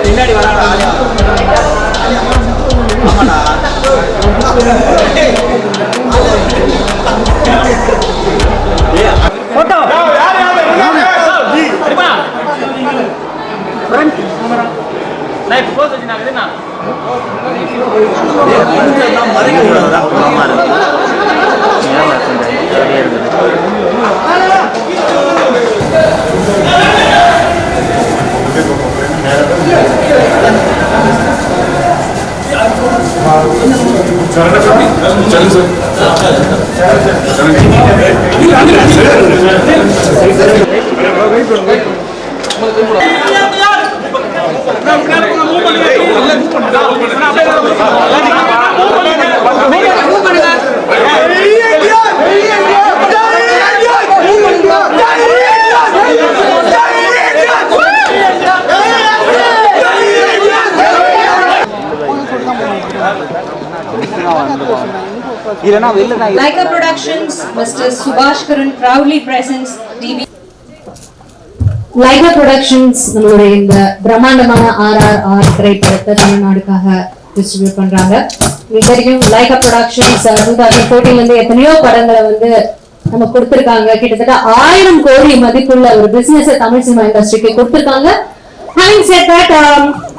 பின்னாடி வராடா Leica Productions, Mr. Subhash Karan proudly presents DV. Leica Productions நம்மளுடைய இந்த பிரம்மாண்டமான RRR திரைப்படத்தை தமிழ்நாடுக்காக டிஸ்ட்ரிபியூட் பண்றாங்க. இது வரைக்கும் Leica Productions 2014 ல இருந்து எத்தனையோ படங்களை வந்து நம்ம கொடுத்திருக்காங்க. கிட்டத்தட்ட 1000 கோடி மதிப்புள்ள ஒரு பிசினஸ் தமிழ் சினிமா இண்டஸ்ட்ரிக்கு கொடுத்திருக்காங்க. Having said that,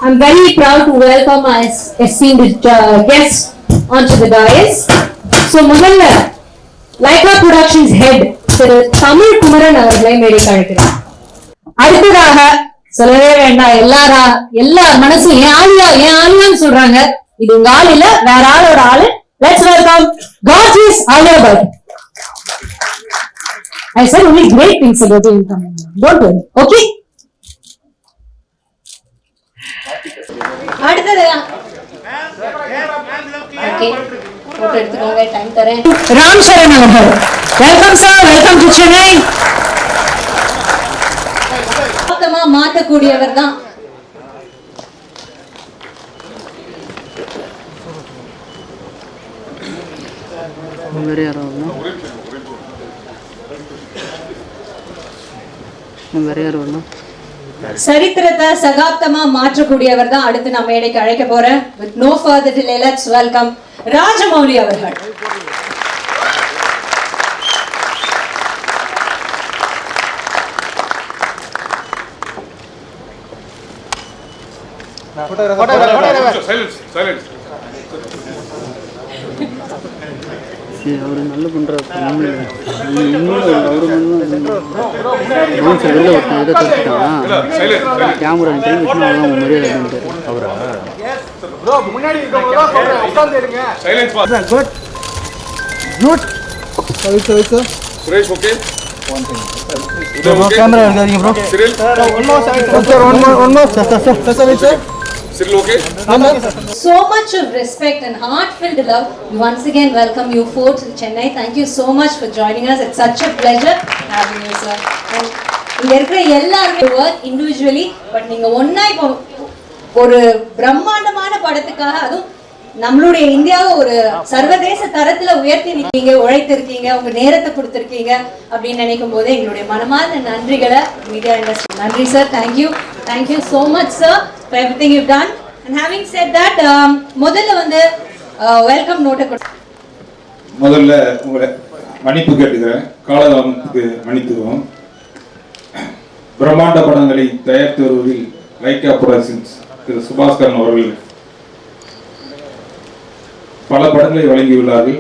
I'm very proud to welcome my esteemed guests onto the dais. So முதல்ல Leica Productions head திரு தமிழ் குமரன் அவர்களை மேடைக்கு அழைக்கிறார். அடுத்ததாக சொல்லவே வேண்டாம், எல்லார் மனசும் என் ஆலியான்னு சொல்றாங்க. இது உங்க ஆள் இல்ல, வேற ஆளோட ஆளு. Let's welcome gorgeous Alia Bhatt. I said only great things about you. Don't worry, okay? அடுத்தது ஓகே போட்டோ எடுத்துக்கோங்க, டைம் தரேன். ராம் சரண் அவர்கள், welcome sir, welcome to Chennai. மொத்தமா மாத்தக்கூடியவர் தான் சரித்திரத்தை சகாப்தமா மாற்றக்கூடியவர் தான் அடுத்து நான் மேடைக்கு அழைக்க போறேன். With no further delay, let's welcome Rajamouli அவர்கள். அவரு நல்ல பண்றாரு. Camera So much of respect and heartfelt love. We once again welcome you four to Chennai. Thank you so much for joining us. It's such a pleasure having you, sir. And இங்க இருக்கிற எல்லாருமே work individually, but நீங்க ஒண்ணா இப்போ ஒரு பிரம்மாண்டமான படத்துக்காக, அதுவும் நம்மளுடைய இந்தியாவை ஒரு சர்வதேச தரத்துல உயர்த்தி நிற்கீங்க, உழைத்திருக்கீங்க, உங்க நேரத்தை கொடுத்திருக்கீங்க அப்படின்னு நினைக்கும் போது எங்களுடைய மனமார்ந்த நன்றிகளை மீடியா இண்டஸ்ட்ரி. நன்றி sir, thank you so much sir for everything you've done. And having said that, முதல்ல வந்து வெல்கம் நோட்டை முதல்ல உங்களை மன்னிப்பு கேட்டுக்கிறேன். காலதாமத்துக்கு மன்னித்துவோம். பிரம்மாண்ட படங்களை தயாரித்து வருவதில் லைக்கா புரொடக்ஷன்ஸ் திரு சுபாஸ்கரன் அவர்கள் பல படங்களை வழங்கியுள்ளார்கள்.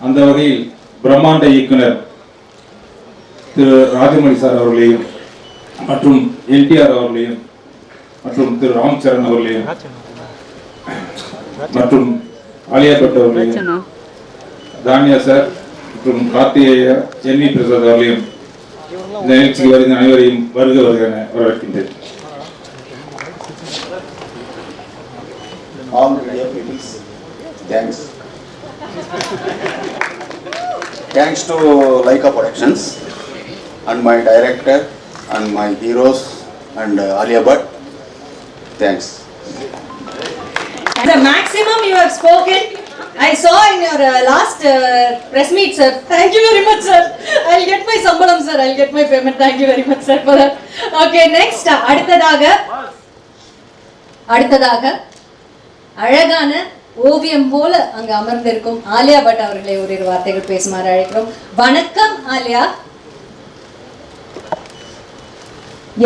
அந்த வகையில் பிரம்மாண்ட இயக்குனர் திரு ராஜமௌலி சார் அவர்களையும் மற்றும் என்டிஆர் அவர்களையும் மற்றும் திரு ராம் சரண் அவர்களையும் மற்றும் ஆலியா பட் அவர்களையும் தானியா சார் மற்றும் கார்த்திகேய என்வி பிரசாத் அவர்களையும் இந்த நிகழ்ச்சிக்கு வருகிற அனைவரையும் வருக என வரவேற்கின்றேன். Thanks to Leica Productions. and my director and my heroes and Alia Bhatt. Thanks. The maximum you have spoken, I saw in your last press meet, sir. Thank you very much, sir. I'll get my sambalam, sir. I'll get my payment. Thank you very much, sir, for that. Okay, next. அடுத்ததாக அழகான ஓவியம் போல அங்க அமர்ந்திருக்கும் Alia but அவர்களை ஒரு வார்த்தைகள் பேசுமாறு அழைக்கிறோம். வணக்கம் ஆலியா.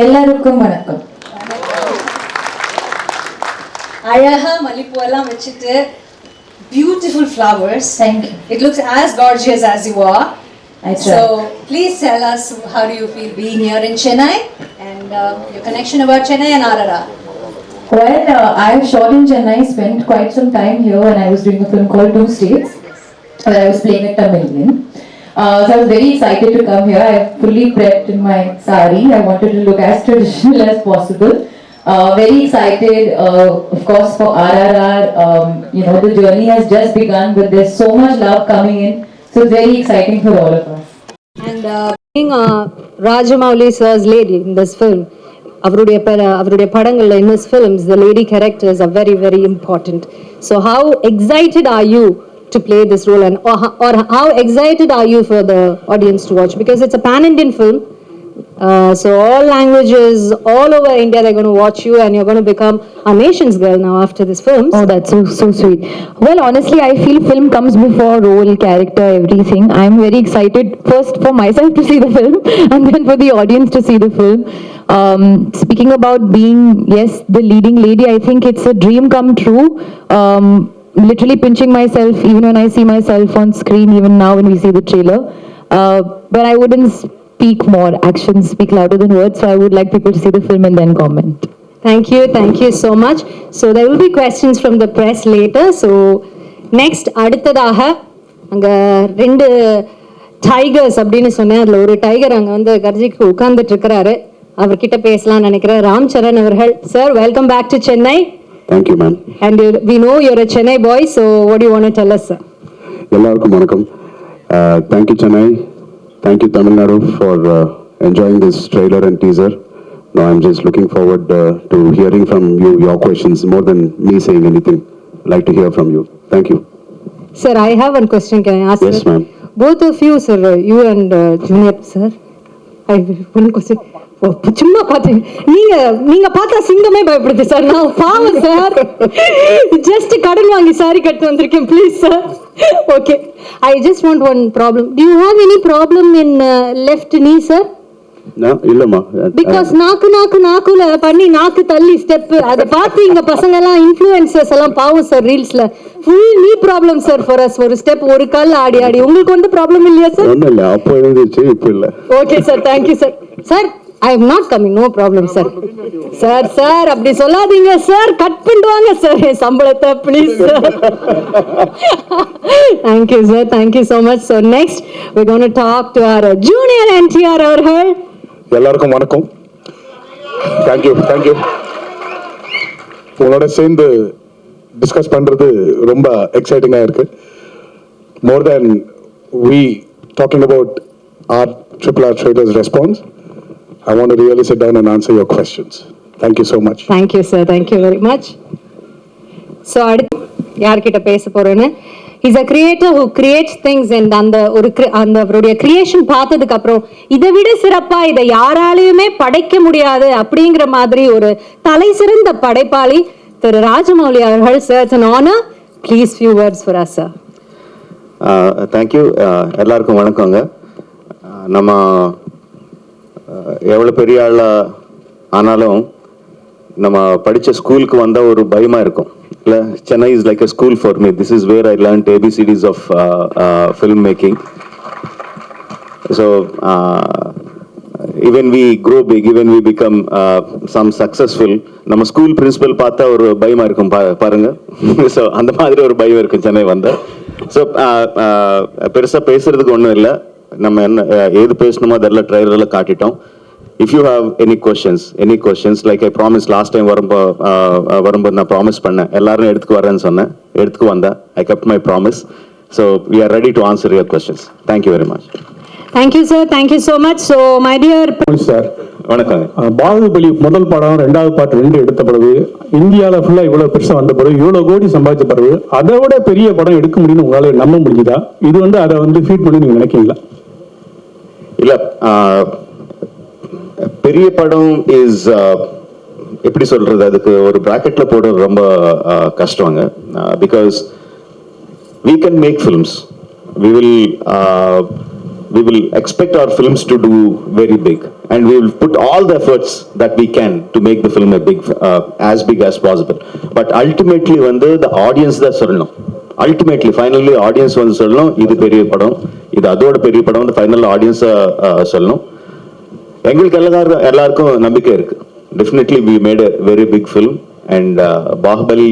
எல்லாருக்கும் வணக்கம். அழகா மல்லிப்பூ எல்லாம் வச்சிட்டு beautiful flowers. Thank you. It looks as gorgeous as you are. I try. So please tell us, how do you feel being here in Chennai and your connection about Chennai and RRR? Well, I have shot in Chennai, spent quite some time here when I was doing a film called Two States, where I was playing a Tamilian. So I was very excited to come here. I fully prepped in my sari. I wanted to look as traditional as possible. Very excited, of course, for RRR. The journey has just begun, but there's so much love coming in. So it's very exciting for all of us. And being Rajamouli sir's lady in this film, அவருடைய படங்கள்ல in his films, the lady characters are very, very important. So how excited are you to play this role, and or how excited are you for the audience to watch? Because it's a pan-Indian film. So all languages, all over India, they're going to watch you, and you're going to become a nation's girl now after this film. Oh, that's so sweet. Well, honestly, I feel film comes before role, character, everything. I'm very excited first for myself to see the film, and then for the audience to see the film. Speaking about being, yes, the leading lady, I think it's a dream come true. Literally pinching myself even when I see myself on screen, even now when we see the trailer. But I wouldn't speak more. Actions speak louder than words. So I would like people to see the film and then comment. Thank you so much. So there will be questions from the press later. So next, அடுத்ததாக அங்க ரெண்டு tigers அப்படின்னு சொன்னேன். அதுல ஒரு tiger அங்க வந்து கர்ஜிக்கு உட்கார்ந்துட்டு இருக்கிறாரு. அவர்கிட்ட பேசலாம்னு நினைக்கிறேன். ராம் சரண் அவர்கள். Sir, welcome back to Chennai. Thank you, ma'am. And we know you're a Chennai boy, so what do you want to tell us, sir? எல்லாருக்கும் வணக்கம். Thank you, Chennai. Thank you, Tamil Nadu, for enjoying this trailer and teaser. Now I'm just looking forward to hearing from you your questions more than me saying anything. I'd like to hear from you. Thank you. Sir, I have one question. Can I ask? Yes, ma'am. Both of you, sir, you and Junior, sir. I have one question. சும்மா பாத்தீங்க நீங்க பார்த்தா சிங்கமே பயப்படுது sir. நான் பாவம் sir, just கடன் வாங்கி sorry கட்டு வந்திருக்கேன். Please sir. Okay, I just want one problem. To you have any problem in left நீ சார்? இல்லம்மா, பிகாஸ் நாக்குல பண்ணி நாக்கு தள்ளி ஸ்டெப் அதை பார்த்து இங்க பசங்க எல்லாம் இன்ஃப்ளூயன்சர்ஸ் எல்லாம் பாவம் சார் ரீல்ஸ்ல ஃபுல் நீ ப்ராப்ளம் சார் ஃபார் அஸ். ஒரு ஸ்டெப் ஒரு கால் ஆடி உங்களுக்கு வந்து ப்ராப்ளம் இல்லையா சார்? ஒண்ணும் இல்ல, அப்போ இருந்துச்சு, இப்போ இல்ல. Okay sir, thank you sir. Sir, I am not coming, no problem, sir. Sir, அப்படி சொல்லாதீங்க சார், கட் பண்ணிடுவாங்க சார் சம்பளத்தை, please sir. Thank you so much. So next we're going to talk to our junior NTR அவர்கள். எல்லாருக்கும் வணக்கம். Thank you. உங்களோட சேர்ந்து discuss பண்றது ரொம்ப எக்ஸைட்டிங்கா இருக்கு. More than we talking about our RRR trailers response, I want to really sit down and answer your questions. Thank you so much. Thank you, sir. Thank you very much. So, யார்கிட்ட பேச போறேன்னு, he's a creator who creates things, and அந்த அவருடைய creation பார்த்ததுக்கு அப்புறம் இதை விட சிறப்பா இதை யாராலையுமே படைக்க முடியாது அப்படிங்கிற மாதிரி ஒரு தலை சிறந்த படைப்பாளி திரு ராஜமௌலி அவர்கள். Sir, it's an honor. Please few words for us, sir. Thank you. எல்லாருக்கும் வணக்கங்க. நம்ம எவ்வளோ பெரிய ஆள் ஆனாலும் நம்ம படித்த ஸ்கூலுக்கு வந்தால் ஒரு பயமாக இருக்கும் இல்லை. Chennai is like a school for me. This is where I learnt ABCDs of film making. So even we grow big, even we become some successful, நம்ம ஸ்கூல் பிரின்சிபல் பார்த்தா ஒரு பயமாக இருக்கும் பாருங்க. ஸோ அந்த மாதிரி ஒரு பயம் இருக்கும் சென்னை வந்தால். ஸோ பெருசாக பேசுறதுக்கு ஒன்றும் இல்லை. நம்ம என்ன ஏது பேசணுமோ அதெல்லாம் ட்ரைலரில் காட்டிட்டோம். If you have any questions, like I promised last time வரும்போது நான் ப்ராமிஸ் பண்ணேன், எல்லாரும் எடுத்துக்கு வரேன்னு சொன்னேன், எடுத்துக்கு வந்தேன். I kept my promise. So we are ready to answer your questions. Thank you very much. Thank you, sir. Thank you so much. So, my dear. Sir வணக்கங்க. பாகுபலி முதல் படம் 2வது பார்ட் 2 எடுத்த பிறகு இந்தியாவில் ஃபுல்லா இவ்வளவு பெருசா வந்த பிறகு இவ்வளவு கோடி சம்பாதிச்ச பிறகு அதை விட பெரிய படம் எடுக்க முடியும்னு உங்களால நம்ப முடியுதா? இது அதை ஃபீட் பண்ணி நீங்க நினைக்கிறீங்களா? இல்ல, பெரிய படம் இஸ் எப்படி சொல்றது, அதுக்கு ஒரு பிராக்கெட்ல போடுறது ரொம்ப கஷ்டங்க. Because we can make films, we will expect our films to do very big, and we will put all the efforts that we can to make the film as big as possible. But ultimately the audience da sollணும். Ultimately finally audience சொல்லணும் இது பெரிய படம், இது அதோட பெரிய படம், final audience சொல்லணும். எங்களுக்கு எல்லாருக்கும் நம்பிக்கை இருக்கு. Definitely we made a very big film, and Baahubali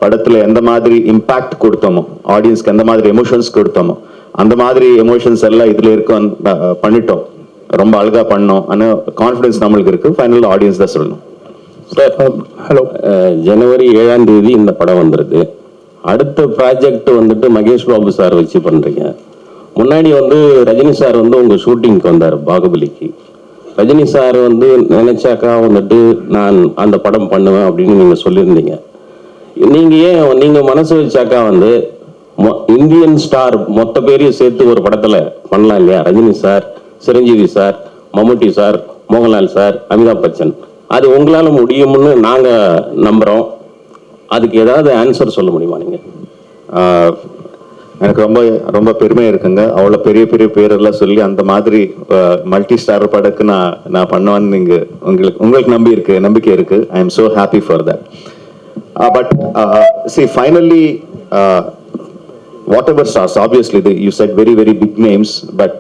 படத்துல எந்த மாதிரி இம்பாக்ட் கொடுத்தோமோ, ஆடியன்ஸ்க்கு எந்த மாதிரி எமோஷன்ஸ் கொடுத்தோமோ, அந்த மாதிரி எமோஷன்ஸ் எல்லாம் இதுல இருக்கும் பண்ணிட்டோம். ரொம்ப அழகா பண்ணோம். ஆனால் கான்ஃபிடன்ஸ் நம்மளுக்கு இருக்கு. ஃபைனல் ஆடியன்ஸ் தான் சொல்லணும். சார் ஹலோ, ஜனவரி 7ஆம் தேதி இந்த படம் வந்துருக்கு. அடுத்த ப்ராஜெக்ட் மகேஷ் பாபு சார் வச்சு பண்றீங்க. முன்னாடி ரஜினி சார் உங்க ஷூட்டிங்க்கு வந்தார் பாகுபலிக்கு. ரஜினி சார் நினைச்சாக்கா நான் அந்த படம் பண்ணுவேன் அப்படின்னு நீங்க சொல்லியிருந்தீங்க. நீங்க மனசு வச்சாக்கா இந்தியன் ஸ்டார் மொத்த பேரையும் சேர்த்து ஒரு படத்துல பண்ணலாம் இல்லையா? ரஜினி சார், சிரஞ்சீவி சார், மம்முட்டி சார், மோகன்லால் சார், அமிதாப் பச்சன். அது உங்களால முடியும்னு நாங்க நம்புறோம். அதுக்கு ஏதாவது ஆன்சர் சொல்ல முடியுமா நீங்க? எனக்கு ரொம்ப ரொம்ப பெருமை இருக்குங்க. அவ்வளோ பெரிய பெரிய பேரெல்லாம் சொல்லி அந்த மாதிரி மல்டி ஸ்டார் படக்கு நான் பண்ணுவேன்னு நீங்க உங்களுக்கு நம்பிக்கை இருக்கு. I am so happy for that. But see, finally, whatever stars, obviously you said very very big names, but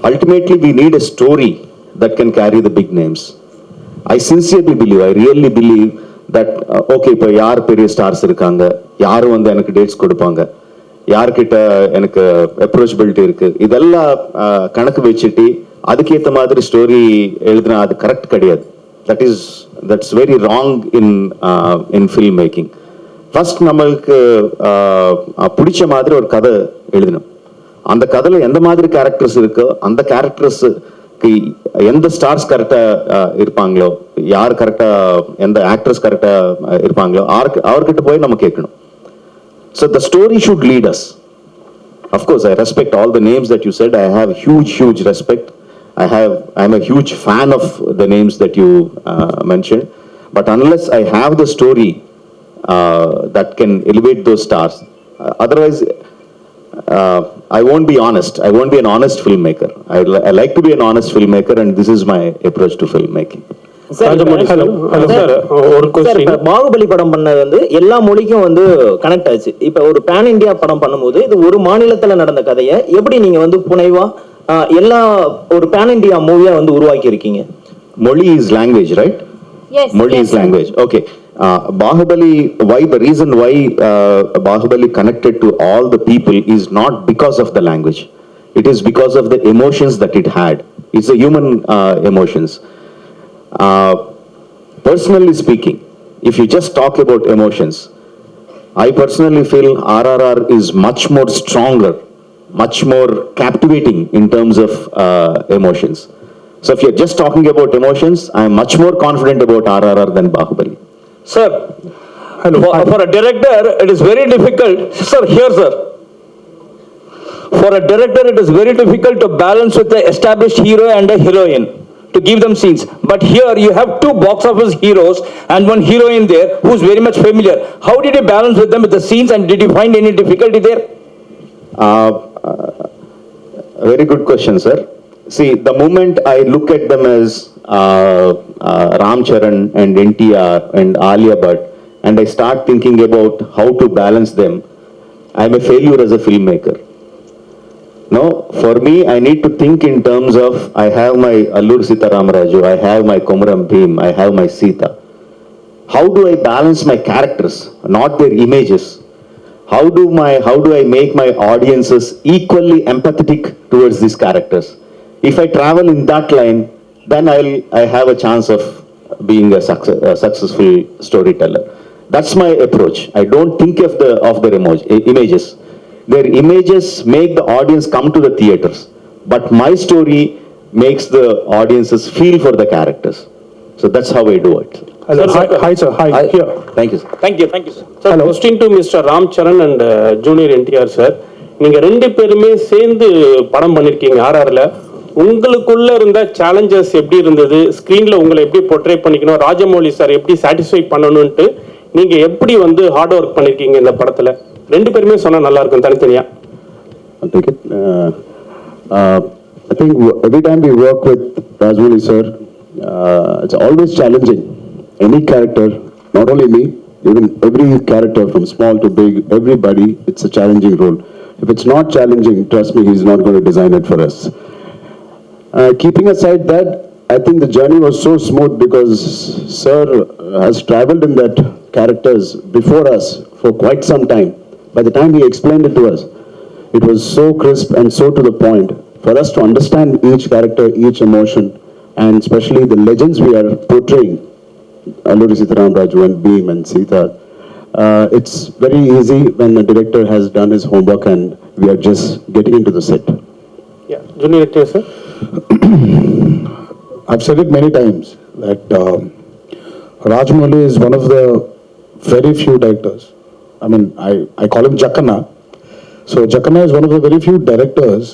ultimately we need a story that can carry the big names. I sincerely believe, I really believe that okay, இப்போ யார் பெரிய stars இருக்காங்க, யார் எனக்கு dates கொடுப்பாங்க, யார்கிட்ட எனக்கு approachability இருக்கு, இதெல்லாம் கணக்கு வச்சுட்டு அதுக்கேற்ற மாதிரி ஸ்டோரி எழுதுனா அது கரெக்ட் கிடையாது. That's very wrong in filmmaking. First நம்மளுக்கு பிடிச்ச மாதிரி ஒரு கதை எழுதணும். அந்த கதையில எந்த மாதிரி கேரக்டர்ஸ் இருக்கோ அந்த கேரக்டர்ஸுக்கு எந்த ஸ்டார்ஸ் கரெக்டா இருப்பாங்களோ, யார் கரெக்டா, எந்த ஆக்டர்ஸ் கரெக்டா இருப்பாங்களோ அவர்கிட்ட போய் நம்ம கேட்கணும். So the story should lead us. Of course, I respect all the names that you said. I have huge respect. I'm a huge fan of the names that you mentioned. But unless I have the story that can elevate those stars, otherwise I won't be honest. I won't be an honest filmmaker. I like to be an honest filmmaker, and this is my approach to filmmaking. Baahubali படம் பண்ணது எல்லா மொழிக்கும் connect ஆச்சு. இப்ப ஒரு pan India படம் பண்ணும்போது இது ஒரு மாநிலத்துல நடந்த கதையை எப்படி நீங்க புனைவா எல்லா ஒரு பேன் இந்தியா மூவியா உருவாக்கி இருக்கீங்க? Moli is language, right? Yes. Moli is language. Okay. Bahubali, the reason why Bahubali connected to all the people is not because of the language. It is because of the emotions that it had. It's a human emotions. Personally speaking, if you just talk about emotions, I personally feel RRR is much more stronger, much more captivating in terms of emotions. So if you're just talking about emotions, I'm much more confident about RRR than Bahubali. Sir, hello. For a director, it is very difficult. Sir, here, sir. For a director, it is very difficult to balance with the established hero and a heroine to give them scenes. But here you have two box office heroes and one heroine there who's very much familiar. How did you balance with them with the scenes, and did you find any difficulty there? Very good question, sir. See, the moment I look at them as Ram Charan and NTR and Alia Bhatt, and I start thinking about how to balance them, I'm a failure as a filmmaker. No, for me, I need to think in terms of, I have my Allur Sita Ramaraju, I have my Komaram Bhim, I have my Sita. How do I balance my characters, not their images? How do I make my audiences equally empathetic towards these characters? If I travel in that line, then I have a chance of being a successful storyteller. That's my approach. I don't think of their images. their images make the audience come to the theaters, but my story makes the audiences feel for the characters. So that's how I do it. Hello. Hi, sir. Hi. Here. Thank you, sir. Thank you, sir. Sir question to Mister Ram Charan and junior NTR sir, நீங்க ரெண்டு பேருமே சேர்ந்து படம் பண்ணிருக்கீங்க ஆர்ஆர்ல. உங்களுக்குள்ள இருந்த challenges எப்படி இருந்தது? ஸ்கிரீன்ல உங்களை எப்படி போர்ட்ரே பண்ணிக்கணும், ராஜமௌலி சார் எப்படி சாட்டிஸ்ஃபை பண்ணணும்ட்டு நீங்க எப்படி வந்து ஹார்ட் ஒர்க் பண்ணிருக்கீங்க இந்த படத்துல? ரெண்டு பேருமே சொன்னா நல்லா இருக்கும் தனித்தனியா. I'll take it. I think every time we work with Rajmouli sir, it's always challenging. Any character, not only me, even every character from small to big, everybody, it's a challenging role. If it's not challenging, trust me, he's not going to design it for us. Keeping aside that, I think the journey was so smooth because sir has traveled in that characters before us for quite some time. By the time he explained it to us, it was so crisp and so to the point for us to understand each character, each emotion, and especially the legends we are portraying, Alluri Sitaram Raju and Bheem and Sita. It's very easy when a director has done his homework and we are just getting into the set. Yeah, junior NTR sir. I've said it many times that Rajamouli is one of the very few directors. I mean, I call him Jackana. So Jackana is one of the very few directors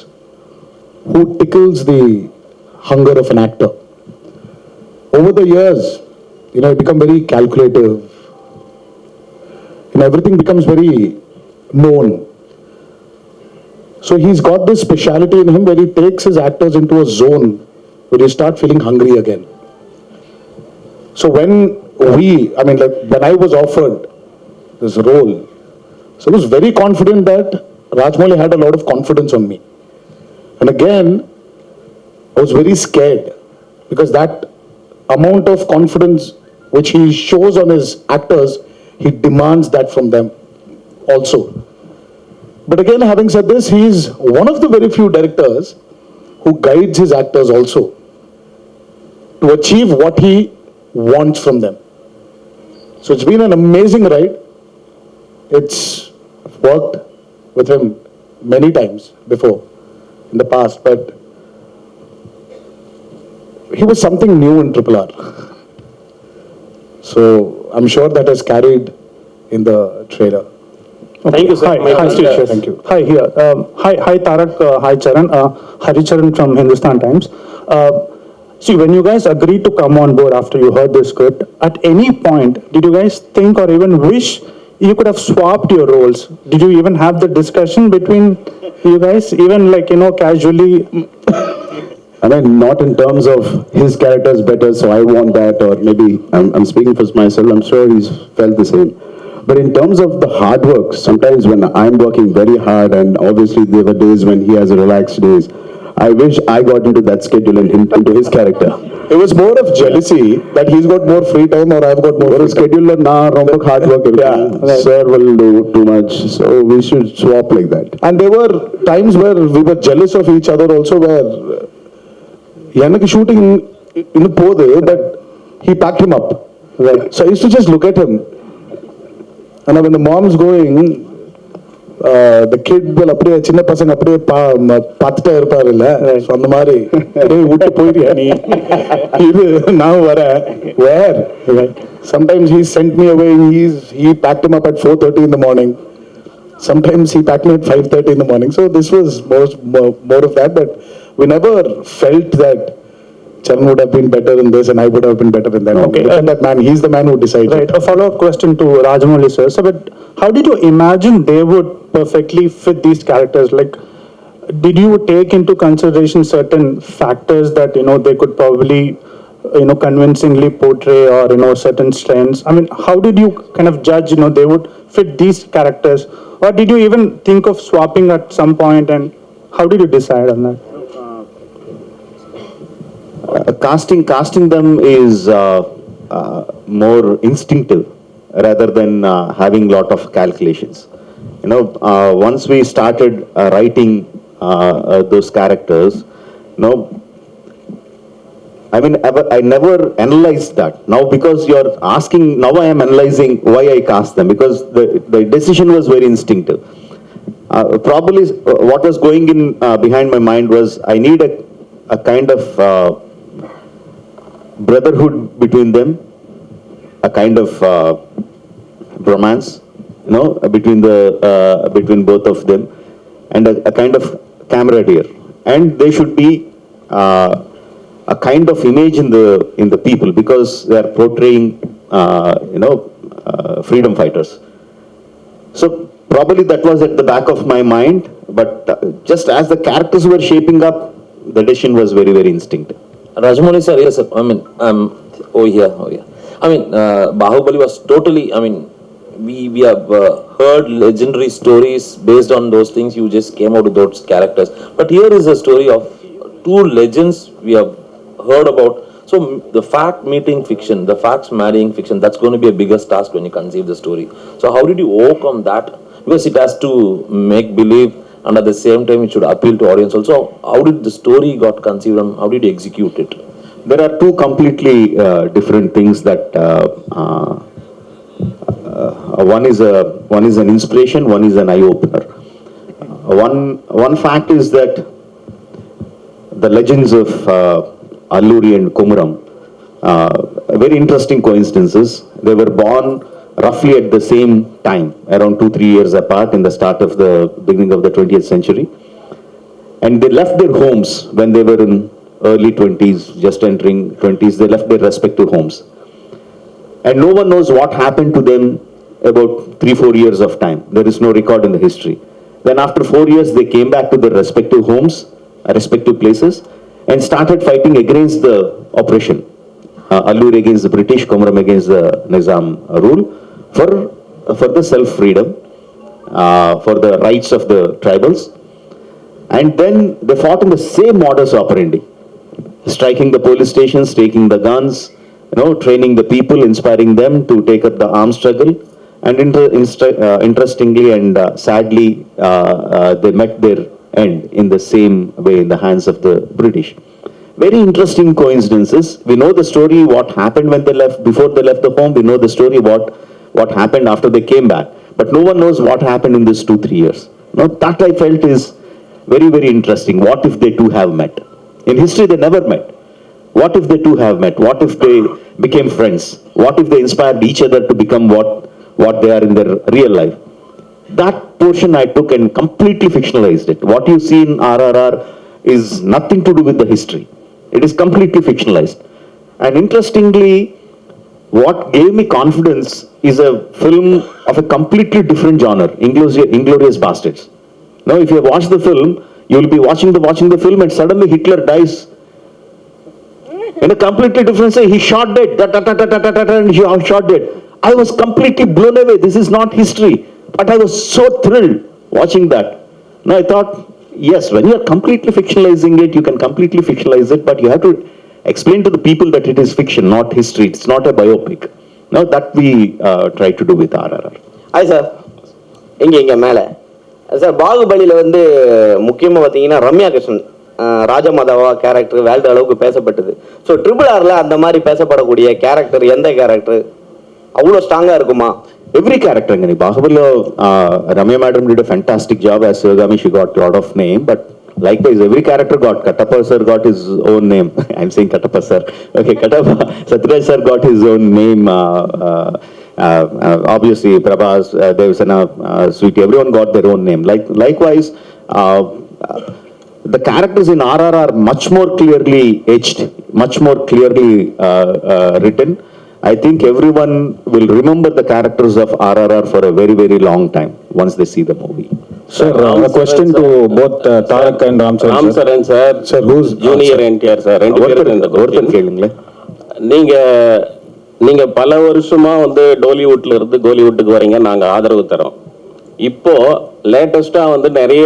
who tickles the hunger of an actor. Over the years, you know, I become very calculative. You know, everything becomes very known. So he's got this speciality in him where he takes his actors into a zone where you start feeling hungry again. So when I was offered this role, so I was very confident that Rajamouli had a lot of confidence on me. And again, I was very scared because that amount of confidence which he shows on his actors, he demands that from them also. But again, having said this, he is one of the very few directors who guides his actors also to achieve what he wants from them. So it's been an amazing ride. I've worked with him many times before in the past, but he was something new in RRR. So I'm sure that has carried in the trailer. Thank you, sir. My best wishes. Thank you. Hi, here. Hi, Tarak. Hi, Charan. Hari Charan from Hindustan Times. See, when you guys agreed to come on board after you heard this script, at any point, did you guys think or even wish you could have swapped your roles? Did you even have the discussion between you guys, even like, you know, casually? I mean, not in terms of his character is better, so I want that, or maybe I'm speaking for myself, I'm sure he's felt the same. But in terms of the hard work, sometimes when I'm working very hard, and obviously there were days when he has relaxed days, I wish I got into that schedule and him into his character. It was more of jealousy that he's got more free time or I've got more free time. Schedule hard work. Yeah. Sir will do too much, so we should swap like that. And there were times where we were jealous of each other also, where Yannick shooting in the pode, but he packed him up. Right. So I used to just look at him. And when the mom's going, the kid will அப்படியே சின்ன பசங்க அப்படியே பார்த்துட்டே இருப்பாரு இல்ல, அந்த மாதிரி விட்டு போயிட்டியா நீ, இது நான் வரேன். Where? Sometimes he sent me away. He packed him up at 4:30 in the morning. Sometimes he packed me at 5:30 in the morning. So this was more of that, but we never felt that Charan would have been better in this and I would have been better in that. Okay. Look at that man. He's the man who decided. Right. A follow-up question to Rajamouli sir. So, but how did you imagine they would perfectly fit these characters? Like, did you take into consideration certain factors that, you know, they could probably, you know, convincingly portray, or, you know, certain strengths? I mean, how did you kind of judge, you know, they would fit these characters? Or did you even think of swapping at some point, and how did you decide on that? Casting them is more instinctive rather than having lot of calculations. You know, once we started writing those characters, you know, I never analyzed that. Now, because you're asking, now I am analyzing why I cast them, because the decision was very instinctive. Probably what was going in behind my mind was I need a kind of brotherhood between them, a kind of romance, between both of them, and a kind of camaraderie. And they should be a kind of image in the people, because they are portraying freedom fighters. So probably that was at the back of my mind, but just as the characters were shaping up, the decision was very, very instinctive. Rajamouli sir, yes sir, I mean, over here. I mean, Bahubali was totally, I mean, we have heard legendary stories based on those things. You just came out with those characters. But here is a story of two legends we have heard about. So the fact meeting fiction, the facts marrying fiction, that's going to be a biggest task when you conceive the story. So how did you overcome that? Because it has to make believe, and at the same time it should appeal to audience also. How did the story got conceived and how did you execute it? There are two completely different things that one is an inspiration, one is an eye opener. One fact is that the legends of Alluri and Komuram, very interesting coincidences. They were born roughly at the same time, around 2-3 years apart, in the start of the beginning of the 20th century. And they left their homes when they were in early 20s, just entering 20s. They left their respective homes. And no one knows what happened to them about 3-4 years of time. There is no record in the history. Then after 4 years, they came back to their respective homes, respective places, and started fighting against the oppression. Alluri against the British, Komuram against the Nizam rule, for the self-freedom, for the rights of the tribals. And then they fought in the same modus operandi, striking the police stations, taking the guns, training the people, inspiring them to take up the armed struggle. And interestingly and sadly, they met their end in the same way in the hands of the British. Very interesting coincidences. We know the story, what happened when they left, before they left the home. We know the story, what happened after they came back. But no one knows what happened in this 2-3 years. Now that I felt is very, very interesting. What if they two have met? In history, they never met. What if they two have met? What if they became friends? What if they inspired each other to become what they are in their real life? That portion I took and completely fictionalized it. What you see in RRR is nothing to do with the history. It is completely fictionalized. And interestingly, what gave me confidence is a film of a completely different genre, Inglourious Bastards. Now, if you have watched the film, you will be watching the film and suddenly Hitler dies in a completely different way. He shot dead, and he shot dead. I was completely blown away. This is not history. But I was so thrilled watching that. Now I thought, yes, when you are completely fictionalizing it, you can completely fictionalize it, but you have to explain to the people that it is fiction, not history. It's not a biopic. Now that we try to do with RRR. Hi sir, இங்க மேலே sir பாகுபலியில் வந்து முக்கியமாக பார்த்தீங்கன்னா Ramya Krishnan ராஜமாதாவா character world அளவுக்கு பேசப்பட்டது. So RRRல அந்த மாதிரி பேசப்படக்கூடிய கேரக்டர் எந்த கேரக்டர் அவ்வளோ ஸ்ட்ராங்காக இருக்குமா? Every character in Bahubali, Ramya madam did a fantastic job as Sivagami. She got a lot of name, but likewise every character got. Kattappa sir got his own name. I'm saying Kattappa sir. Okay, Kattappa. Satyaraj sir got his own name. Obviously, Prabhas, Devasena, Sweetie, everyone got their own name. Likewise, the characters in RRR are much more clearly etched, much more clearly written. I think everyone will remember the characters of RRR for a very, very long time once they see the movie. Sir, a question to both Tarak and Ram Charan sir. Sir, who's Junior NTR sir. ஒருத்தர் கேளுங்களேன். நீங்க பல வருஷமா வந்து டோலிவுட்ல இருந்து கோலிவுட்டுக்கு வரீங்க, நாங்க ஆதரவு தரோம். இப்போ லேட்டஸ்டா வந்து நிறைய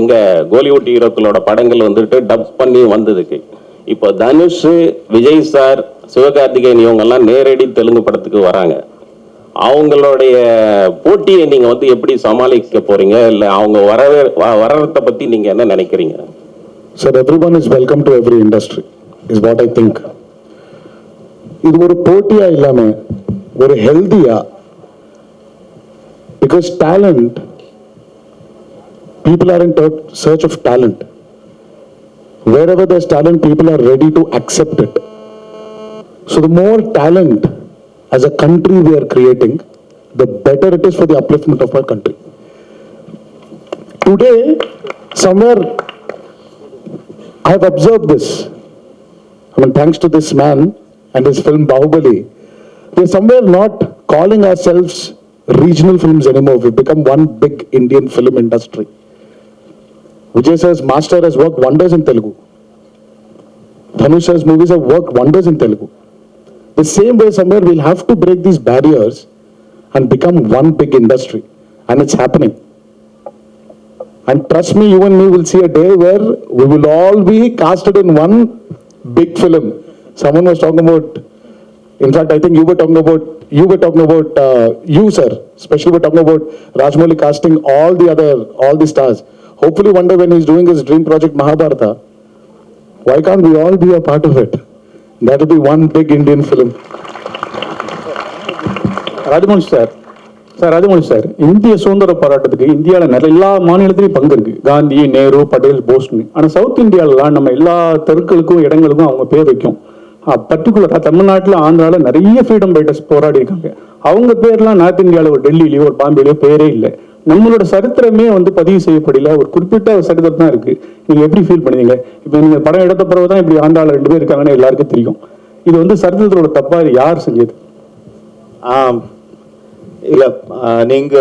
எங்க கோலிவுட் ஹீரோக்களோட படங்கள் வந்துட்டு டப் பண்ணி வந்ததுக்கு இப்போ தனுஷ், விஜய் சார், சிவகார்த்திகேயன் இவங்கெல்லாம் நேரடி தெலுங்கு படத்துக்கு வராங்க. அவங்களுடைய போட்டியை நீங்க வந்து எப்படி சமாளிக்க போறீங்க? இல்ல அவங்க வரறத பத்தி நீங்க என்ன நினைக்கிறீங்க? Sir, everyone is welcome to every industry is what I think. இது ஒரு போட்டியா இல்லாம ஒரு ஹெல்தியா, because talent people are in search of talent. Wherever there's talent, people are ready to accept it. So the more talent as a country we are creating, the better it is for the upliftment of our country. Today, somewhere, I have observed this. I mean, thanks to this man and his film Bahubali, we're somewhere not calling ourselves regional films anymore. We've become one big Indian film industry. Vijay sir's Master has worked wonders in Telugu. Dhanush sir's movies have worked wonders in Telugu. The same way, somewhere we'll have to break these barriers and become one big industry. And it's happening. And trust me, you and me will see a day where we will all be casted in one big film. Someone was talking about, in fact, I think you were talking about, you sir, especially were talking about Rajamouli casting all the stars. Hopefully one day when he's doing his dream project Mahabharata, why can't we all be a part of it? That will be one big Indian film. Rajamouli sir, இந்திய சுதந்திர போராட்டத்துக்கு இந்தியாவில் நிறைய எல்லா மாநிலத்திலையும் பங்கு இருக்கு. காந்தி, நேரு, பட்டேல், போஸ்னு. ஆனால் சவுத் இந்தியாவிலாம் நம்ம எல்லா தெருக்களுக்கும் இடங்களுக்கும் அவங்க பேர் வைக்கும். பர்டிகுலராக தமிழ்நாட்டில், ஆந்திராவில் நிறைய ஃப்ரீடம் ஃபைட்டர்ஸ் போராடி இருக்காங்க. அவங்க பேர்லாம் நார்த் இந்தியாவில் ஒரு டெல்லியிலையோ ஒரு பாம்பேலையோ பேரே இல்லை. நம்மளோட சரித்திரமே பதிவு செய்யப்படல. ஒரு குறிப்பிட்ட சரித்திரம் தான் இருக்கு. நீங்க எப்படி ஃபீல் பண்ணுவீங்க? இப்போ நீங்க படம் எடுத்த பிறகு தான் இப்படி ஆண்டாள 2 பேர் இருக்காங்கன்னு எல்லாருக்கும் தெரியும். இது சரித்திரத்தோட தப்பா யார் செஞ்சது? இல்ல, நீங்க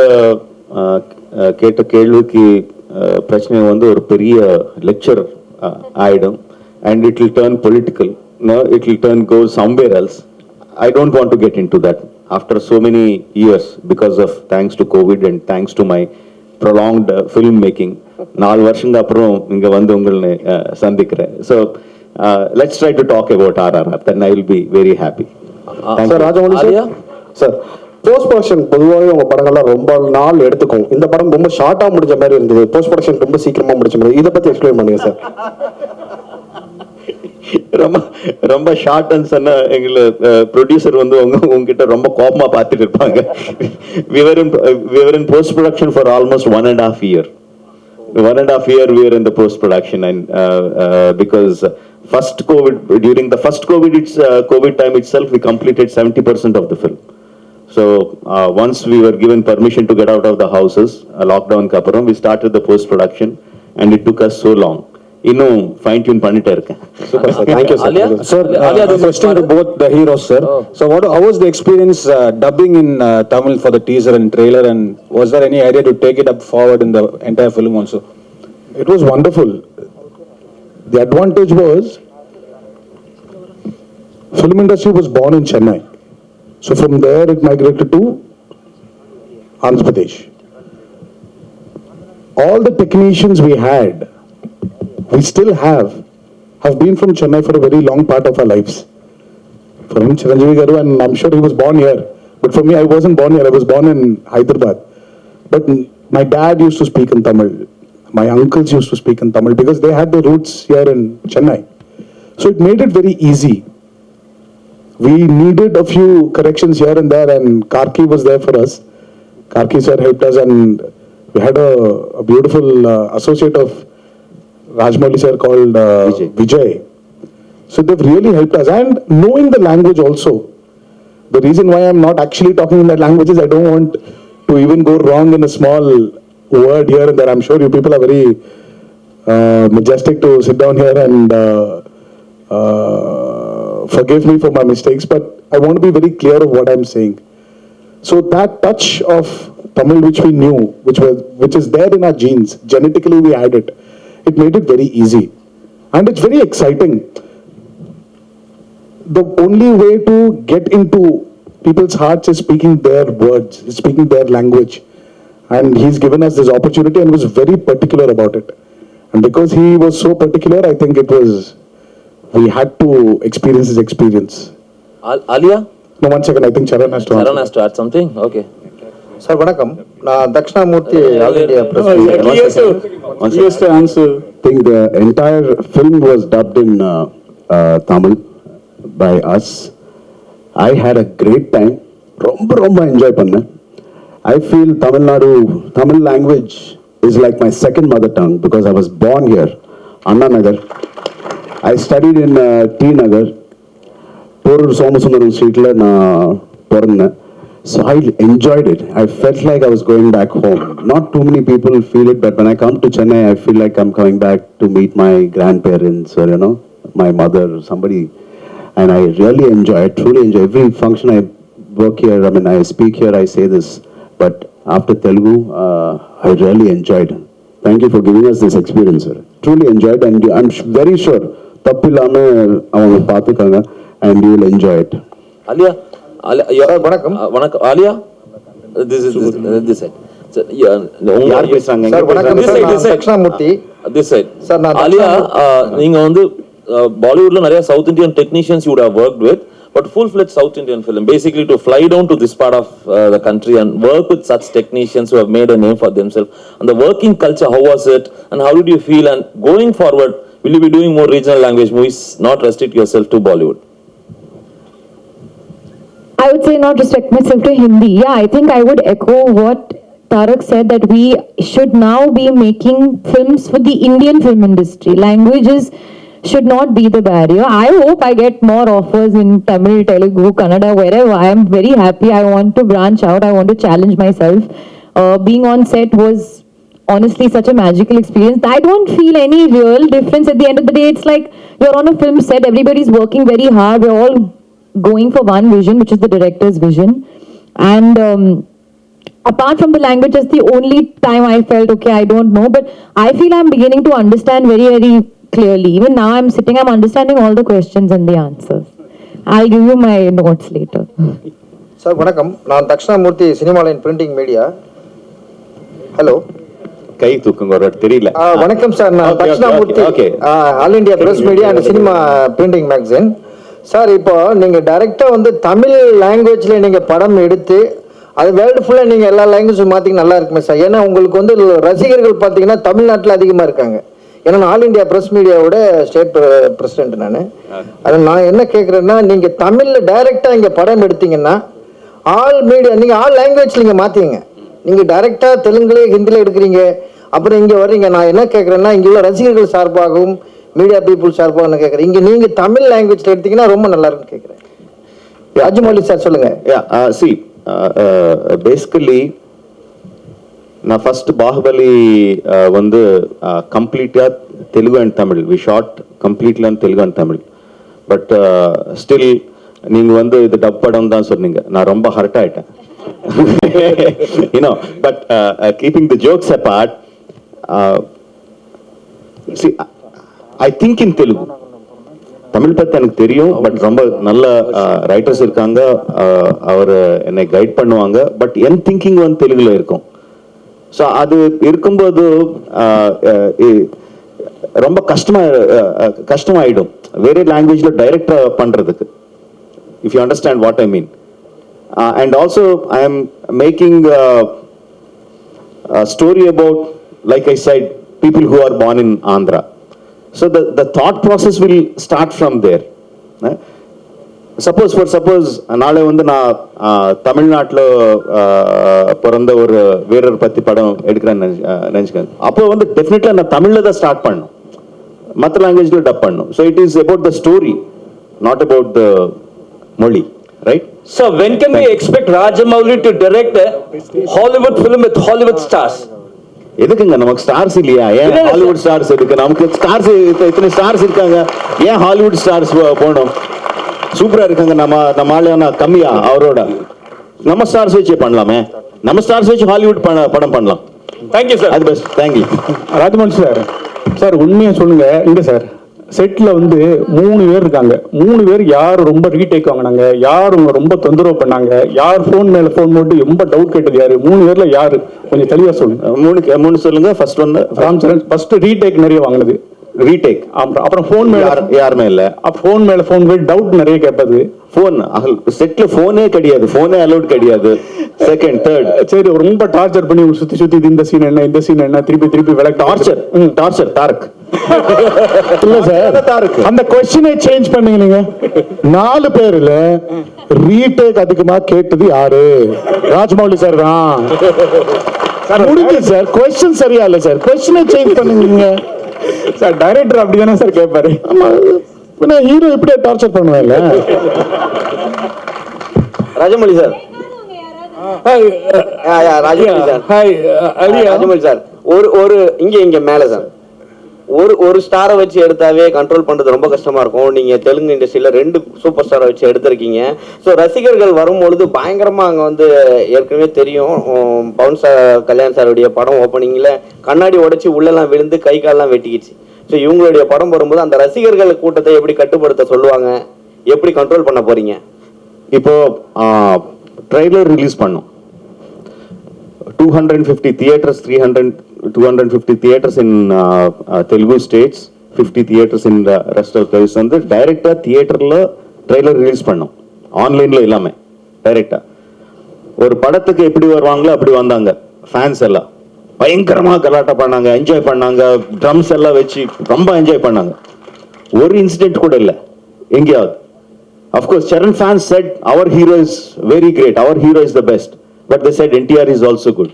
கேட்ட கேள்விக்கு பிரச்சனை ஒரு பெரிய லெக்சர் ஆயிடும். And it will turn political. No, it will go somewhere else. I don't want to get into that. After so many years, because of thanks to COVID and thanks to my prolonged film making, 4 வருஷங்க அப்புறம் இங்க உங்களை சந்திக்கிறேன். So let's try to talk about RRR. Then I will be very happy. Sir, Rajamouli sir. Sir, post production பொதுவாகவே உங்க படங்கள்லாம் ரொம்ப நாள் எடுத்துக்கும். இந்த படம் ரொம்ப ஷார்ட்டா முடிஞ்ச மாதிரி இருந்தது. போஸ்ட் ப்ரொடக்ஷன் ரொம்ப சீக்கிரமா முடிச்ச மாதிரி. இதை பத்தி எக்ஸ்பிளைன் பண்ணுங்க சார். ரொம்ப ஷார்ட்னு சொன்னா எங்களை ப்ரொடியூசர் உங்ககிட்ட ரொம்ப கோபமா பார்த்துட்டு இருப்பாங்க. we were in post production for almost 1.5 year. 1.5 year we were in the post production, and because during the first COVID time itself, we completed 70% of the film. So once we were given permission to get out of the houses, lockdown kaparam, we started the post production, and it took us so long. இன்னும் fine tune பண்ணிட்டே இருக்கேன். Super sir, thank you sir. Sir, the question to both the heroes sir. So how was the experience dubbing in Tamil for the teaser and trailer, and was there any idea to take it up forward in the entire film also? It was wonderful. The advantage was film industry was born in Chennai. So from there it migrated to Andhra Pradesh. All the technicians we had, we still have been from Chennai for a very long part of our lives. For him, Chiranjeevi Garu, and I'm sure he was born here. But for me, I wasn't born here. I was born in Hyderabad. But my dad used to speak in Tamil. My uncles used to speak in Tamil because they had their roots here in Chennai. So it made it very easy. We needed a few corrections here and there, and Karki was there for us. Karki sir helped us, and we had a beautiful associate of Rajamouli sir called Vijay. So they've really helped us, and knowing the language also. The reason why I'm not actually talking in that language is I don't want to even go wrong in a small word here and there. I'm sure you people are very majestic to sit down here and forgive me for my mistakes, but I want to be very clear of what I'm saying. So that touch of Tamil which we knew, which is there in our genes, genetically we had it. It made it very easy, and it's very exciting. The only way to get into people's hearts is speaking their words, is speaking their language, and he's given us this opportunity and was very particular about it. And because he was so particular, I think we had to experience his experience. Alia? No, 1 second. I think Charan has to answer. Charan has to add something? Okay. Sir, vanakkam. Dakshinamurthy, All India Press. He has to answer. I think the entire film was dubbed in Tamil by us. I had a great time. Romba enjoy panna. I feel Tamil language is like my second mother tongue because I was born here, Anna Nagar. I studied in T Nagar, Porur Somasundaram Street la na porna. So I enjoyed it. I felt like I was going back home. Not too many people feel it, but when I come to Chennai, I feel like I'm coming back to meet my grandparents or, you know, my mother, somebody. And I really enjoy, I truly enjoy every function I work here. I mean, I speak here, I say this, but after Telugu, I really enjoyed. Thank you for giving us this experience, sir. Truly enjoyed, and I'm very sure தப்பில்லாம அவங்க பார்த்துக்காங்க, and you will enjoy it. Alia, வணக்கம். வணக்கம் Alia. This side. யார் பேசுறாங்க? Sir வணக்கம் sir, Dakshinamurthy. This side. Sir நான் Alia, நீங்க வந்து பாலிவுட்ல நிறைய south Indian technicians you would have worked with, but full-fledged South Indian film, basically to fly down to this part of the country and work with such technicians who have made a name for themselves. And the working culture, how was it? And how did you feel? And going forward, will you be doing more regional language movies, not restrict yourself to Bollywood? I would say not restrict myself to Hindi. Yeah, I think I would echo what Tarak said, that we should now be making films for the Indian film industry. Languages should not be the barrier. I hope I get more offers in Tamil, Telugu, Kannada, wherever. I am very happy. I want to branch out. I want to challenge myself. Being on set was honestly such a magical experience. I don't feel any real difference. At the end of the day, it's like you're on a film set. Everybody's working very hard. We're all going for one vision, which is the director's vision. And apart from the language, that's the only time I felt, okay, I don't know. But I feel I'm beginning to understand very, very clearly. Even now I'm sitting, I'm understanding all the questions and the answers. I'll give you my notes later. Sir, வணக்கம். நான் Dakshinamurthy சினிமாலைன் printing media. Hello. கை தூக்குங்க ஒரு தெரியல. வணக்கம் sir, நான் Dakshinamurthy, all India press media and cinema printing magazine. Sir, இப்போ நீங்க டைரக்டா வந்து தமிழ் லாங்குவேஜ்ல நீங்க படம் எடுத்து அது வேர்ல்டு ஃபுல்லா நீங்க எல்லா லாங்குவேஜும் மாத்திங்க நல்லா இருக்குமே சார். ஏன்னா உங்களுக்கு வந்து ரசிகர்கள் பார்த்தீங்கன்னா தமிழ்நாட்டில் அதிகமா இருக்காங்க. ஏன்னா நான் ஆல் இந்தியா பிரஸ் மீடியாவோட ஸ்டேட் பிரசிடென்ட் நான். அதை நான் என்ன கேட்குறேன்னா, நீங்கள் தமிழில் டைரெக்டாக இங்கே படம் எடுத்தீங்கன்னா ஆல் மீடியா நீங்கள் ஆல் லாங்குவேஜ் நீங்கள் மாற்றிங்க. நீங்கள் டைரெக்டாக தெலுங்குல ஹிந்தியில் எடுக்கிறீங்க, அப்புறம் இங்கே வர்றீங்க. நான் என்ன கேட்குறேன்னா, இங்கே உள்ள ரசிகர்கள் சார்பாகவும் மீடியா பீப்புள் சார்பாகவும் நான் கேட்குறேன், இங்கே நீங்கள் தமிழ் லாங்குவேஜில் எடுத்தீங்கன்னா ரொம்ப நல்லா இருக்குன்னு கேட்குறேன். ராஜமௌலி சார் சொல்லுங்கள். See, basically நான் ஃபர்ஸ்ட் பாகுபலி வந்து கம்ப்ளீட்டாக Telugu and Tamil we shot completely and Telugu and Tamil. But still நீங்கள் வந்து இது டப் படம் தான் சொன்னீங்க, நான் ரொம்ப ஹர்ட் ஆகிட்டேன். You know, but keeping the jokes abort, see, I think in Telugu. Tamil பற்றி எனக்கு தெரியும், பட் ரொம்ப நல்ல ரைட்டர்ஸ் இருக்காங்க, அவர் என்னை கைட் பண்ணுவாங்க. பட் என் திங்கிங் வந்து தெலுங்குல இருக்கும். ஸோ அது இருக்கும்போது ரொம்ப கஷ்டமாயிடும் வேற லாங்குவேஜ்ல டைரக்ட் பண்றதுக்கு. If you understand what I mean. And also I am making story about, like I said, people who are born in Andhra. So the thought process will start from there. Suppose நாளை வந்து நான் தமிழ்நாட்டில் பிறந்த ஒரு வீரர் பற்றி படம் எடுக்கிறேன்னு நினச்சிக்கேன். அப்போ வந்து டெஃபினெட்லி நான் தமிழில் தான் ஸ்டார்ட் பண்ணணும், மற்ற லாங்குவேஜில் டப் பண்ணணும். So it is about the story, not about the மொழி, right? So when can we expect Rajamouli to direct a Hollywood film with Hollywood stars? எதுக்குங்க நமக்கு ஸ்டார்ஸ் இல்லையா? ஏன் ஹாலிவுட் ஸ்டார்ஸ் இருக்கு? நமக்கு ஸ்டார்ஸ் இத்தனை ஸ்டார்ஸ் இருக்காங்க, ஏன் ஹாலிவுட் ஸ்டார்ஸ் போகணும்? சூப்பரா இருக்காங்க. நம்ம ஆளுனா கம்மியா அவரோட? நம்ம ஸ்டார்ஸ் வச்சு பண்ணலாமே, நம்ம ஸ்டார்ஸ் வச்சு ஹாலிவுட் படம் பண்ணலாம். Thank you sir. அது best. Thank you. Rajamohan sir. Sir உண்மையா சொல்லுங்க, இங்க சார் செட்ல வந்து 3 பேர் இருக்காங்க. 3 பேர் யார் ரொம்ப ரீடேக் வாங்கினாங்க, யார் உங்க ரொம்ப தொந்தரவு பண்ணாங்க, யார் போன் மேல போன் போட்டு ரொம்ப டவுட் கேட்டது யாரு? 3 பேர்ல யாரு? கொஞ்சம் தெளிவா சொல்லுங்க. 3 சொல்லுங்க. First one Ram Charan. First retake நிறைய வாங்கினது. ரீடேக். அப்புறம் போன் மேல யாருமே இல்ல. போன் மேல போன் போய் டவுட் நிறைய கேட்பது. போன் செட்ல போனே கிடையாது, போனே அலோட் கிடையாது. செகண்ட் தேர்ட் சரி ரொம்ப டார்ச்சர் பண்ணி சுத்தி இந்த சீன் என்ன, இந்த சீன் என்ன, திருப்பி விளக்க. டார்ச்சர் தாரக் இல்ல சார், தாரக் அந்த क्वेश्चனை சேஞ்ச் பண்ணீங்க. நீங்க 4 பேர்ல ரீடேக் அதிகமா கேட்டது யாரு? ராஜமௌலி சார் தான். முடிஞ்சு சார் கொஸ்டின் சரியா இல்ல சார் கொஸ்டினை சேஞ்ச் பண்ணுவீங்க சார் டைரக்டர் அப்படிதானே சார் கேட்பாரு. ஆமா பின்ன ஹீரோ இப்படியே டார்ச்சர் பண்ணுவாங்கல்ல. Rajamouli sir. Rajamouli sir. Rajamouli sir ஒரு இங்க மேல சார் ஒரு ஸ்டாரை வச்சு எடுத்தாவே கண்ட்ரோல் பண்றது ரொம்ப கஷ்டமா இருக்கும். நீங்க தெலுங்கு இண்டஸ்ட்ரியில 2 சூப்பர் ஸ்டாரை வச்சு எடுத்திருக்கீங்க. ஸோ ரசிகர்கள் வரும்பொழுது பயங்கரமா அங்க வந்து ஏற்கனவே தெரியும் பவன் சார் கல்யாண் சாருடைய படம் ஓப்பனிங்ல கண்ணாடி உடைச்சு உள்ளெல்லாம் விழுந்து கை கால்லாம் வெட்டிக்கிச்சு. ஸோ இவங்களுடைய படம் வரும்போது அந்த ரசிகர்கள் கூட்டத்தை எப்படி கட்டுப்படுத்த சொல்லுவாங்க, எப்படி கண்ட்ரோல் பண்ண போறீங்க? இப்போ ட்ரைலர் ரிலீஸ் பண்ணோம். 250 theaters, 250 theaters in Telugu states, 50 theaters in the rest of the வந்து டைரக்டா தியேட்டர்ல ட்ரெய்லர் ரிலீஸ் பண்ணோம். ஆன்லைன்ல இல்லாம டைரக்டா ஒரு படத்துக்கு எப்படி வருவாங்களோ அப்படி வந்தாங்க. ஃபேன்ஸ் எல்லாம் பயங்கரமா கலாட்டா பண்ணாங்க, என்ஜாய் பண்ணாங்க, ட்ரம்ஸ் எல்லாம் வச்சு ரொம்ப என்ஜாய் பண்ணாங்க. ஒரு இன்சிடென்ட் கூட இல்லை எங்கேயாவது. Of course, Charan fans said our hero is very great, our hero is the best, but they said NTR is also good.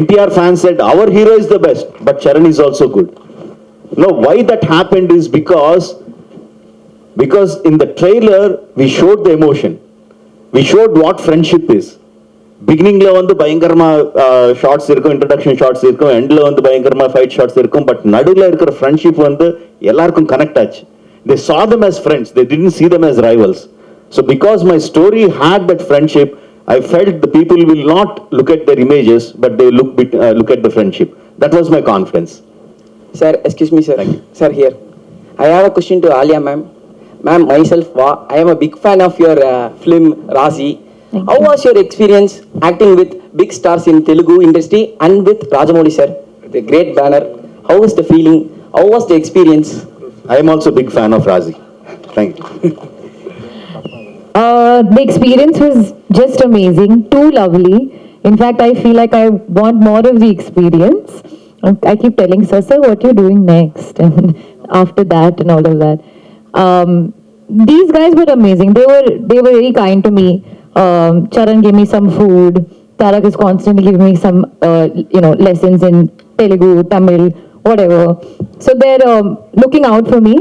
NTR fans said our hero is the best, but Charan is also good. No, why that happened is because in the trailer we showed the emotion, we showed what friendship is. Beginning la vandu bayangarama shots irukum, introduction shots irukum, end la vandu bayangarama fight shots irukum, but nadula irukra friendship vandu ellarkum connect aachu. They saw them as friends, they didn't see them as rivals. So because my story had that friendship, I felt the people will not look at their images, but they look at the friendship. That was my confidence. Sir, excuse me, sir. Sir, here. I have a question to Alia ma'am. Ma'am, myself, I am a big fan of your film Razi. How was your experience acting with big stars in Telugu industry and with Rajamouli sir? The great banner. How was the feeling? How was the experience? I am also a big fan of Razi. Thank you. The experience was just amazing, too lovely. In fact, I feel like I want more of the experience. I keep telling sir, what you're doing next, and after that, and all of that. These guys were amazing. They were very kind to me. Charan gave me some food. Tarak is constantly giving me some, lessons in Telugu, Tamil, whatever. So they're looking out for me,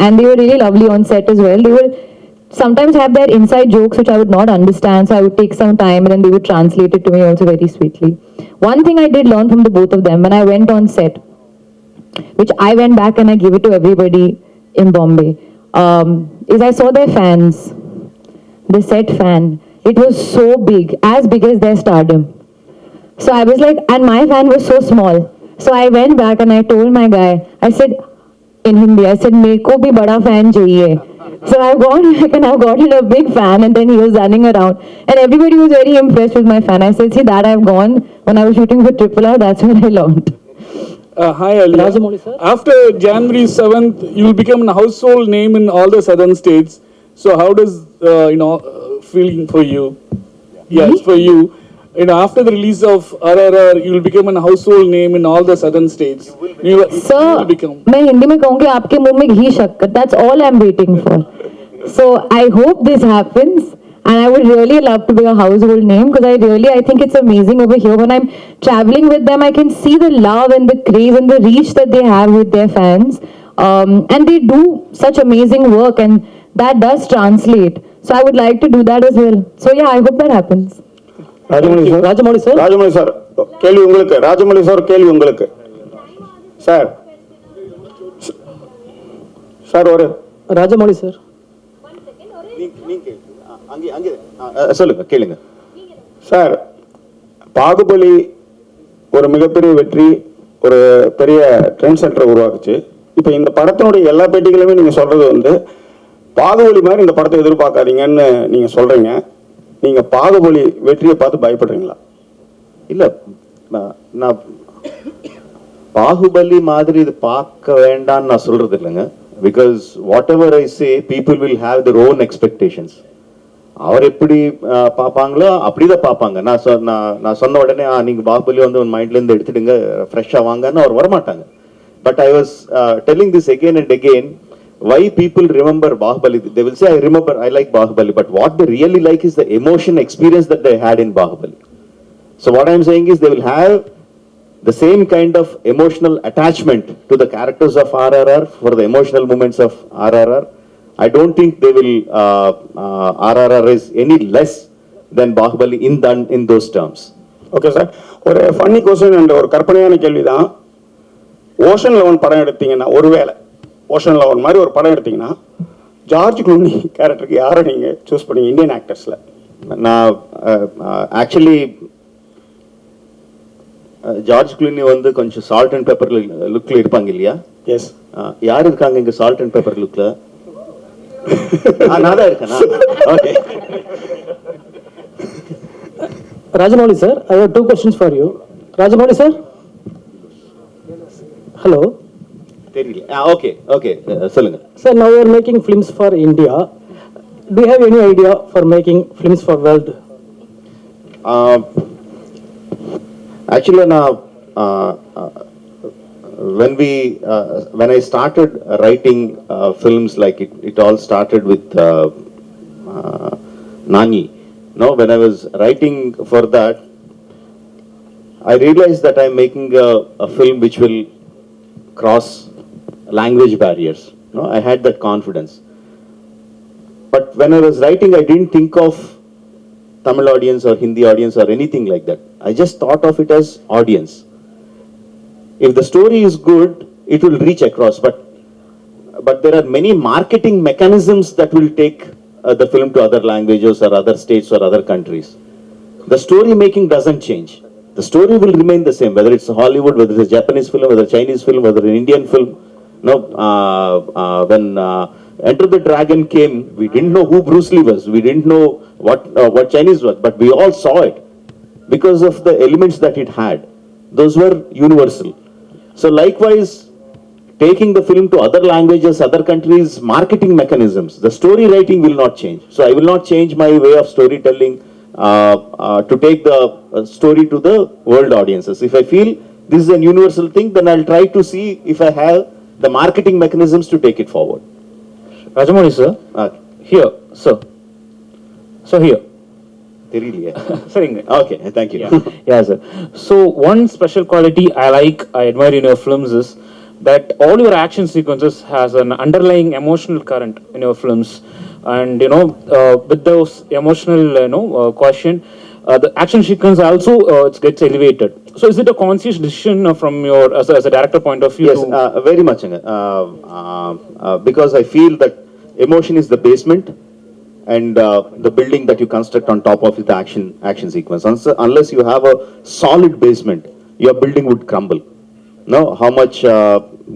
and they were really lovely on set as well. They will sometimes have their inside jokes which I would not understand, so I would take some time and then they would translate it to me also very sweetly. One thing I did learn from the both of them when I went on set, which I went back and I gave it to everybody in Bombay, is I saw their fans, the set fan. It was so big as their stardom. So I was like, and my fan was so small. So I went back and I told my guy, I said in Hindi, I said, "Meko bhi bada fan chahiye." So I've gone back and I've gotten a big fan, and then he was running around. And everybody was very impressed with my fan. I said, see, that I've gone when I was shooting for RRR, that's what I learned. Hi, Alia. After January 7th, you will become a household name in all the southern states. So how does, feeling for you? Yes, for you. After the release of RRR, you will become a household name in all the southern states. You will become. मैं हिंदी में कहूँगी आपके मुंह में घी शक्कर. That's all I'm waiting for. So I hope this happens, and I would really love to be a household name because I think it's amazing over here. When I'm traveling with them, I can see the love and the craze and the reach that they have with their fans, and they do such amazing work, and that does translate. So I would like to do that as well. So yeah, I hope that happens. Rajamouli sir கேள்வி உங்களுக்கு. Rajamouli sir கேள்வி உங்களுக்கு. Sir ஒரு Rajamouli sir சொல்லுங்க, கேளுங்க. Sir, Baahubali ஒரு மிகப்பெரிய வெற்றி, ஒரு பெரிய ட்ரெண்ட் சென்டரை உருவாக்குச்சு. இப்போ இந்த படத்தினுடைய எல்லா பேட்டிகளுமே நீங்க சொல்றது வந்து பாகுபலி மாதிரி இந்த படத்தை எதிர்பார்க்காதீங்கன்னு நீங்க சொல்றீங்க. நீங்க பாகுபலி வெற்றியை பார்த்து பயப்படுறீங்களா? இல்ல, நான் பாகுபலி மாதிரி இது பார்க்க வேண்டாம்னு நான் சொல்றது இல்லைங்க. Because what ever I say, people will have their own expectations. அவர் எப்படி பார்ப்பாங்களோ அப்படிதான் பார்ப்பாங்க. நான் சொன்ன உடனே நீங்க பாகுபலி வந்து உன் மைண்ட்ல இருந்து எடுத்துடுங்க, ஃப்ரெஷ்ஷா வாங்கன்னு அவர் வரமாட்டாங்க. But I was telling this again and again. Why people remember Bahubali? They will say, I remember, I like Bahubali, but what they really like is the emotion experience that they had in Bahubali. So what I'm saying is they will have the same kind of emotional attachment to the characters of RRR for the emotional moments of RRR. I don't think they will, RRR is any less than Bahubali in those terms. Okay sir, ஒரு funny question and ஒரு கற்பனையான கேள்வி தான். Ocean eleven படம் எடுத்தீங்கன்னா, ஒருவேளை ocean eleven மாதிரி ஒரு படம் எடுத்தீங்கன்னா ஜார்ஜ் க்ளூனி கேரக்டருக்கு யாரை நீங்கள் சூஸ் பண்ணீங்க இந்தியன் ஆக்டர்ஸில்? நான் ஆக்சுவலி ஜார்ஜ் க்ளூனி வந்து கொஞ்சம் சால்ட் அண்ட் பெப்பர் லுக்ல இருப்பாங்க இல்லையா? எஸ். யார் இருக்காங்க இங்க சால்ட் அண்ட் பெப்பர் லுக்ல? நான் தான் இருக்கேன். Okay. Rajamouli sir, I have two questions for you. Rajamouli sir? Hello? தெரியல. ஓகே ஓகே சொல்லுங்க. Sir, now you are making films for India. Do you have any idea for making films for world? Actually, when I started writing films, like it all started with Nani. No, when I was writing for that, I realized that I'm making a film which will cross language barriers. No, I had that confidence. But when I was writing, I didn't think of Tamil audience or Hindi audience or anything like that. I just thought of it as audience. If the story is good, it will reach across. But there are many marketing mechanisms that will take the film to other languages or other states or other countries. The story making doesn't change. The story will remain the same, whether it's Hollywood, whether it's a Japanese film, whether a Chinese film, whether an Indian film. No, when Enter the Dragon came, we didn't know who Bruce Lee was. We didn't know what Chinese was, but we all saw it because of the elements that it had. Those were universal. So likewise, taking the film to other languages, other countries, marketing mechanisms, the story writing will not change. So I will not change my way of storytelling to take the story to the world audiences. If I feel this is a universal thing, then I'll try to see if I have the marketing mechanisms to take it forward. Rajamouli sir, here, sir. So here. Okay, thank you. Yeah, sir. So one special quality I admire in your films is that all your action sequences has an underlying emotional current in your films, and with those emotional quotient, the action sequence also it gets elevated. So is it a conscious decision from your as a director point of view? Yes, very much. Because I feel that emotion is the basement and the building that you construct on top of the action sequence. Unless you have a solid basement, your building would crumble. No, how much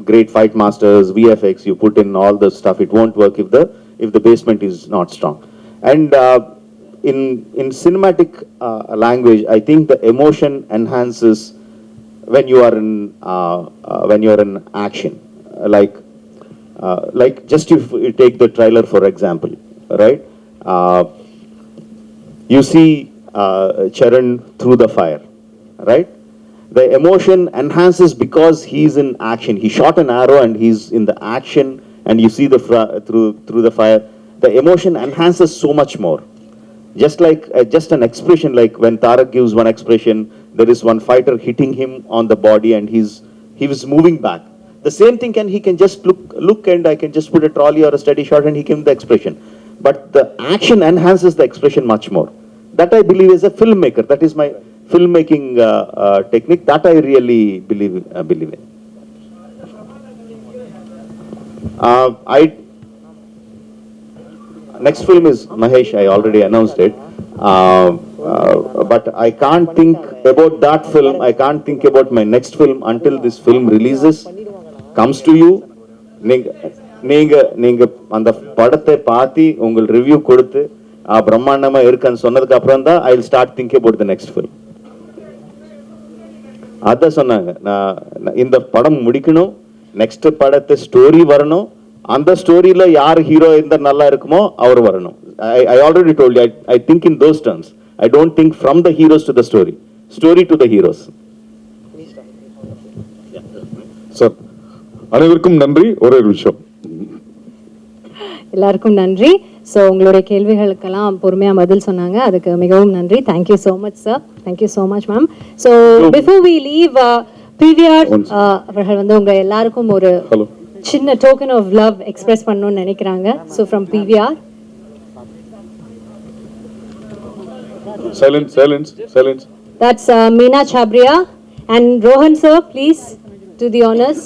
great fight masters, VFX you put in all the stuff, it won't work if the basement is not strong. And in cinematic language, I think the emotion enhances when you are in action. Like just if you take the trailer for example, right? You see Charan through the fire, right? The emotion enhances because he's in action. He shot an arrow and he's in the action, and you see through the fire. The emotion enhances so much more. Just like just an expression, like when Tarak gives one expression, there is one fighter hitting him on the body and he was moving back. The same thing he can just look and I can just put a trolley or a steady shot and he gives the expression. But the action enhances the expression much more. That I believe as a filmmaker, that is my filmmaking technique, that I really believe in. Next film is Mahesh, I already announced it. But I can't think about that film, I can't think about my next film until this film releases, comes to you. நீங்க அந்த படத்தை பார்த்து உங்கள் review கொடுத்து பிரம்மாண்டமா இருக்குன்னு சொன்னதுக்கு அப்புறம் தான் I will start think about the next film. அதான் சொன்னாங்க, நான் இந்த படம் முடிக்கணும், நெக்ஸ்ட் படத்தை ஸ்டோரி வரணும், அந்த ஸ்டோரியில யார் ஹீரோ இருந்தா நல்லா இருக்குமோ அவர் வரணும். I already told you, I think in those terms. I don't think from the heroes to the story to the heroes. Sir, அனைவருக்கும் நன்றி. ஒரே ஒரு விஷயம், எல்லாருக்கும் நன்றி. ஸோ உங்களுடைய கேள்விகளுக்கெல்லாம் பொறுமையாக பதில் சொன்னாங்க, அதுக்கு மிகவும் நன்றி. Thank you so much sir, thank you so much ma'am. So before we leave, PVR அவர்கள் வந்து உங்கள் எல்லாருக்கும் ஒரு சின்ன டோக்கன் ஆஃப் லவ் எக்ஸ்பிரஸ் பண்ணணும்னு நினைக்கிறாங்க. So from PVR. Silence. That's Meena Chabria and Rohan sir, please do the honors.